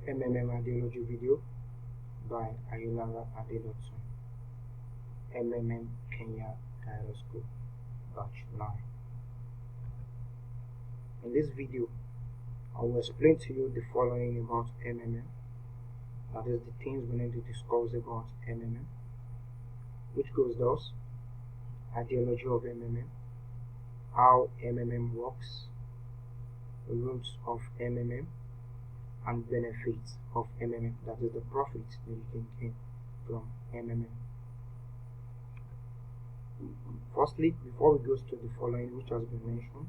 MMM Ideology video by Ayilara Adedotun, MMM Kenya Higher School, Batch 9. In this video, I will explain to you the following about MMM, that is the things we need to discuss about MMM, which goes thus: ideology of MMM, how MMM works, rules of MMM, and benefits of MMM, that is the profits that you can gain from MMM. Firstly, before we go to the following which has been mentioned,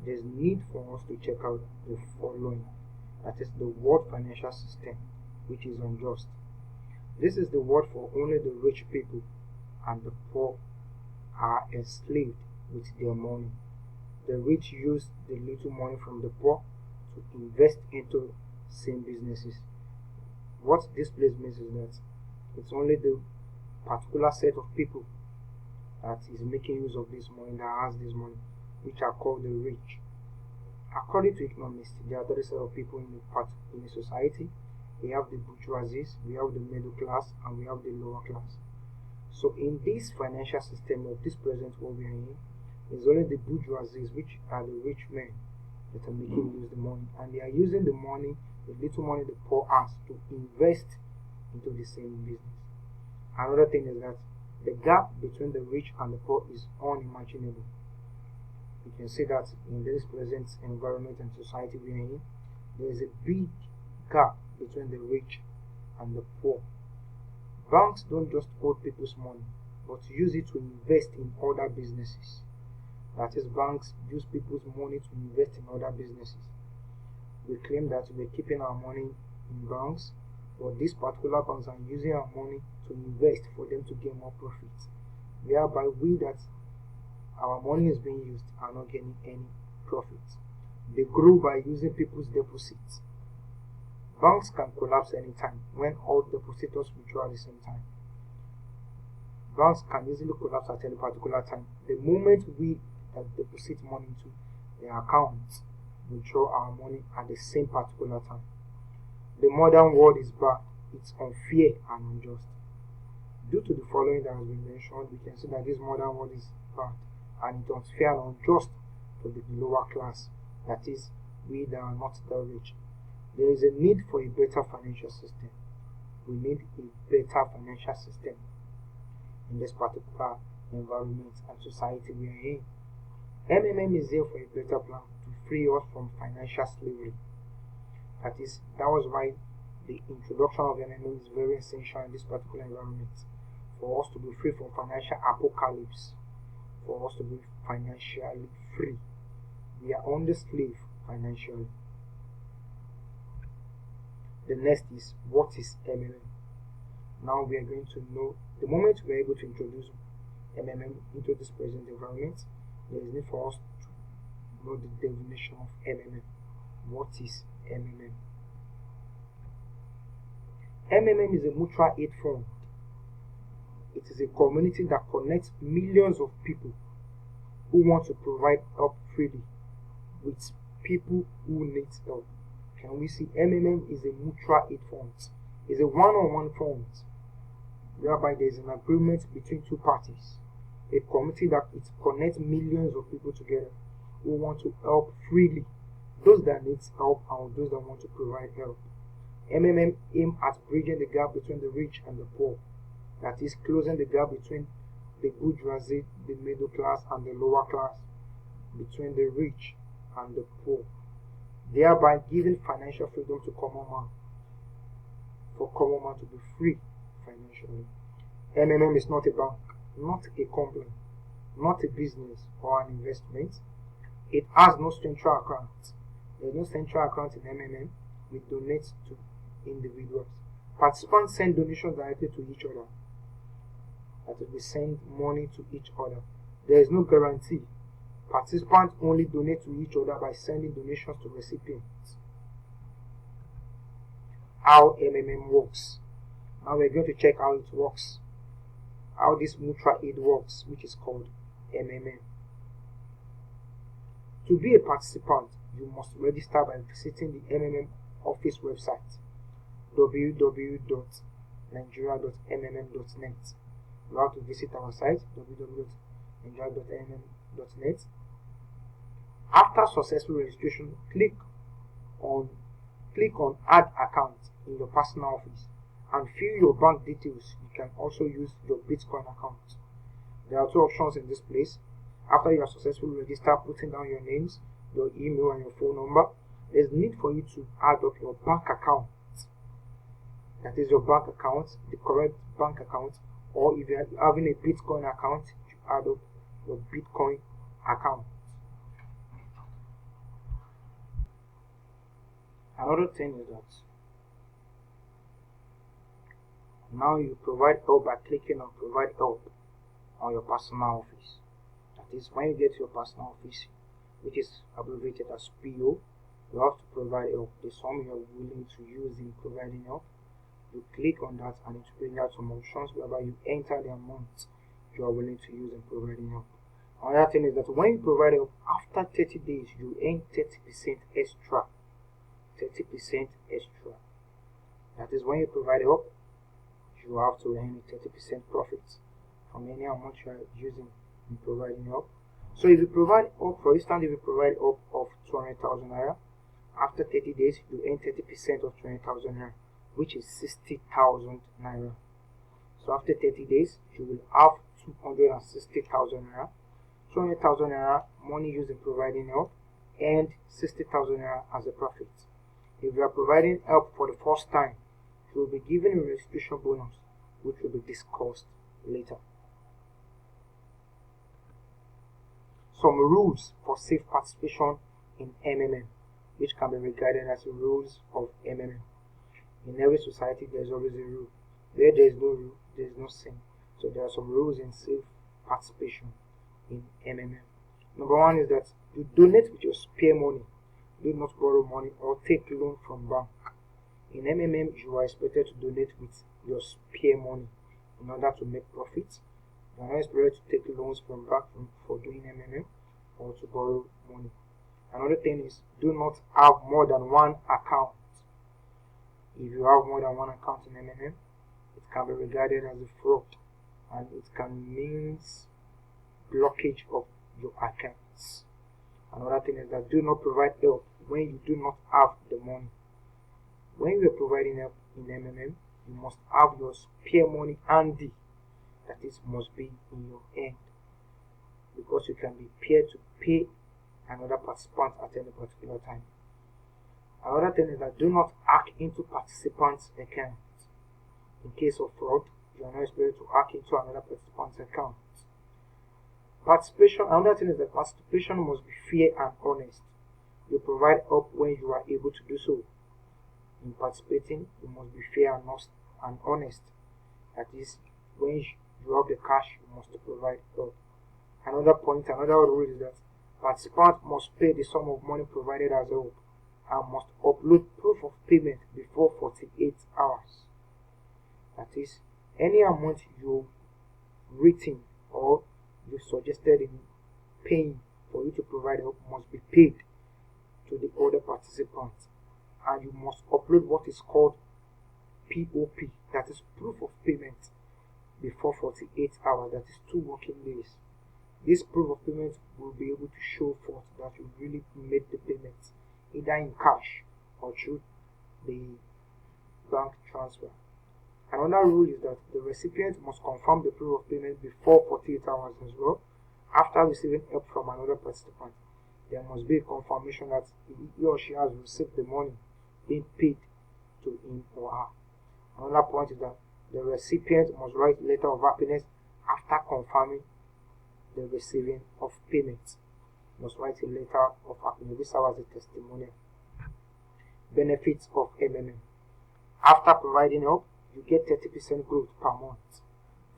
there is need for us to check out the following, that is the world financial system, which is unjust. This is the word for only the rich people, and the poor are enslaved with their money. The rich use the little money from the poor to invest into same businesses. What this place means is that it's only the particular set of people that is making use of this money, that has this money, which are called the rich. According to economists, there are three set of people in a society. We have the bourgeoisie, we have the middle class, and we have the lower class. So in this financial system of this present world we are in, it's only the bourgeoisie, which are the rich men, that are making use of the money, and they are using the money, the little money the poor has, to invest into the same business. Another thing is that the gap between the rich and the poor is unimaginable. You can see that in this present environment and society we are in, there is a big gap between the rich and the poor. Banks don't just hold people's money, but use it to invest in other businesses. That is, banks use people's money to invest in other businesses. We claim that we're keeping our money in banks, but these particular banks are using our money to invest for them to gain more profits, whereby we that our money is being used are not getting any profits. They grow by using people's deposits. Banks can collapse anytime when all depositors withdraw at the same time. Banks can easily collapse at any particular time. The moment we deposit money into their accounts, withdraw our money at the same particular time. The modern world is bad, it's unfair and unjust. Due to the following that has been mentioned, we can see that this modern world is bad and it's unfair and unjust for the lower class, that is, we that are not the rich. There is a need for a better financial system. We need a better financial system in this particular environment and society we are in. MMM is there for a better plan to free us from financial slavery. That was why the introduction of MMM is very essential in this particular environment, for us to be free from financial apocalypse, for us to be financially free. We are under slave financially. The next is, what is MMM? Now we are going to know, the moment we are able to introduce MMM into this present environment, there is need for us to know the definition of MMM. What is MMM? MMM is a mutual aid fund. It is a community that connects millions of people who want to provide help freely with people who need help. Can we see MMM is a mutual aid fund? It's a one-on-one fund whereby there is an agreement between two parties, a committee that it connects millions of people together who want to help freely, those that need help and those that want to provide help. MMM aims at bridging the gap between the rich and the poor, that is, closing the gap between the bourgeoisie, the middle class, and the lower class, between the rich and the poor, thereby giving financial freedom to common man, for common man to be free financially. MMM is not a bank, not a company, not a business or an investment. It has no central account. There is no central account in MMM. We donate to individuals. Participants send donations directly to each other. That is, we send money to each other. There is no guarantee. Participants only donate to each other by sending donations to recipients. How MMM works. Now we're going to check how it works. How this mutual aid works, which is called MMM. To be a participant, you must register by visiting the MMM office website. www.nigeria.mmm.net. You have to visit our site www.nigeria.mmm.net. After successful registration, click on add account in your personal office and fill your bank details. You can also use your Bitcoin account. There are two options in this place. After you have successfully registered, putting down your names, your email and your phone number, there's need for you to add up your bank account. That is your bank account, the correct bank account, or if you're having a Bitcoin account, you add up your Bitcoin account. Another thing is that now you provide help by clicking on provide help on your personal office. That is, when you get to your personal office, which is abbreviated as PO, you have to provide help. The sum you are willing to use in providing help. You click on that and it will bring out some options whereby you enter the amount you are willing to use in providing help. Another thing is that when you provide help, after 30 days, you earn 30% extra. 30% extra. That is, when you provide help, you have to earn 30% profit from any amount you are using in providing help. So if you provide help, for instance, if you provide help of 200,000 naira, after 30 days, you earn 30% of 20,000 naira, which is 60,000 naira. So after 30 days, you will have 260,000 naira. 200,000 naira money used in providing help and 60,000 naira as a profit. If you are providing help for the first time, you will be given a registration bonus, which will be discussed later. Some rules for safe participation in MMM, which can be regarded as the rules of MMM. In every society, there is always a rule. Where there is no rule, there is no sin. So there are some rules in safe participation in MMM. Number one is that you donate with your spare money. Do not borrow money or take loan from bank. In MMM, you are expected to donate with your spare money in order to make profits. You are not expected to take loans from bank for doing MMM or to borrow money. Another thing is, do not have more than one account. If you have more than one account in MMM, it can be regarded as a fraud and it can mean blockage of your accounts. Another thing is that do not provide help when you do not have the money. When you are providing help in MMM, you must have your spare money handy. That is, must be in your hand, because you can be paid to pay another participant at any particular time. Another thing is that do not hack into participants' accounts. In case of fraud, you are not expected to hack into another participant's account. Another thing is that participation must be fair and honest. You provide help when you are able to do so. In participating, you must be fair and honest. That is, when you have the cash, you must provide help. Another rule is that participants must pay the sum of money provided as help and must upload proof of payment before 48 hours. That is, any amount you've written or you suggested in paying for you to provide help must be paid to the other participants, and you must upload what is called POP, that is proof of payment, before 48 hours, that is 2 working days. This proof of payment will be able to show forth that you really made the payment, either in cash or through the bank transfer. Another rule is that the recipient must confirm the proof of payment before 48 hours as well. After receiving help from another participant, there must be a confirmation that he or she has received the money being paid to him or her. Another point is that the recipient must write a letter of happiness after confirming the receiving of payment. Must write a letter of happiness. This serves as a testimonial. Benefits of MMM. After providing help, you get 30% growth per month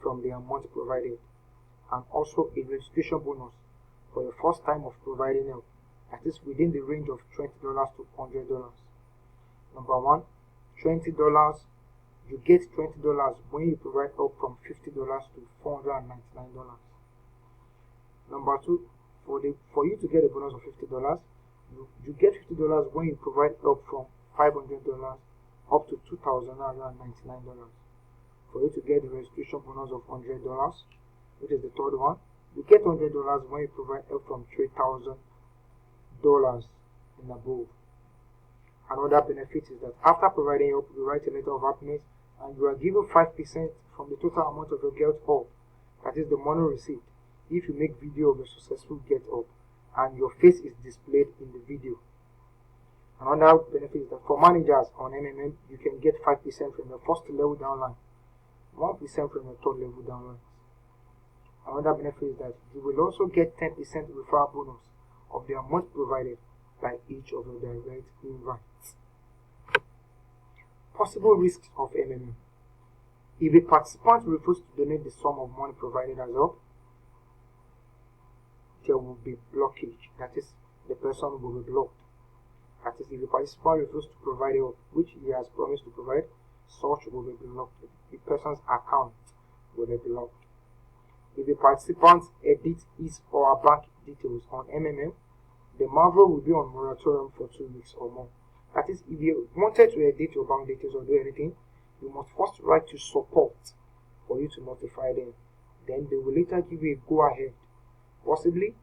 from the amount provided, and also a registration bonus for your first time of providing help, that is within the range of $20 to $100. Number one, $20. You get $20 when you provide help from $50 to $499. Number two, for you to get a bonus of $50, you get $50 when you provide help from $500 up to $2,999. For you to get the registration bonus of $100, which is the third one, you get $100 when you provide help from $3,000 and above. Another benefit is that after providing help, you write a letter of happiness and you are given 5% from the total amount of your get up, that is the money received, if you make video of a successful get up and your face is displayed in the video. Another benefit is that for managers on MMM, you can get 5% from your first level downline, 1% from your third level downline. Another benefit is that you will also get 10% referral bonus of the amount provided by each of your direct invites. Possible risks of MMM. If a participant refuses to donate the sum of money provided as help, there will be blockage. That is, the person will be blocked. That is, if a participant refuses to provide help, which he has promised to provide, such will be blocked. The person's account will be blocked. If a participant edits his or her bank details on MMM, the Marvel will be on moratorium for 2 weeks or more. That is, if you wanted to edit your bank details or do anything, you must first write to support for you to notify them. Then they will later give you a go ahead. Possibly,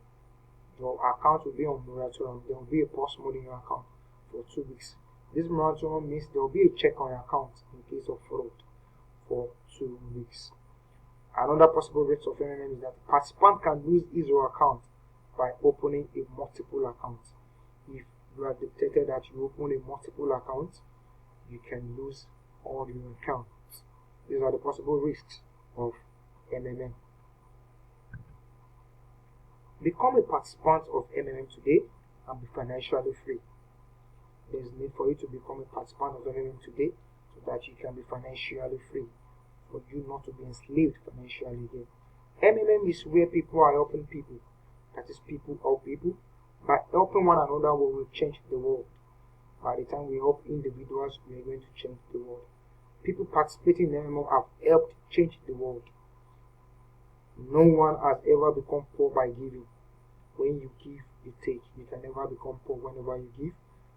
your account will be on moratorium. There will be a pause mode in your account for 2 weeks. This moratorium means there will be a check on your account in case of fraud for 2 weeks. Another possible risk of MMM is that the participant can lose his or her account by opening a multiple account. If you are detected that you open a multiple account, you can lose all your accounts. These are the possible risks of MMM. Become a participant of MMM today and be financially free. There is need for you to become a participant of MMM today so that you can be financially free, for you not to be enslaved financially again. MMM is where people are helping people. That is, people help people. By helping one another, we will change the world. By the time we help individuals, we are going to change the world. People participating in MMM have helped change the world. No one has ever become poor by giving. When you give, you take. You can never become poor whenever you give.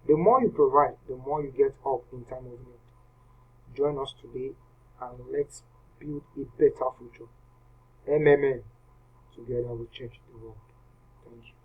The more you provide, the more you get up in time of need. Join us today and let's build a better future. MMM. Together we change the world. Thank you.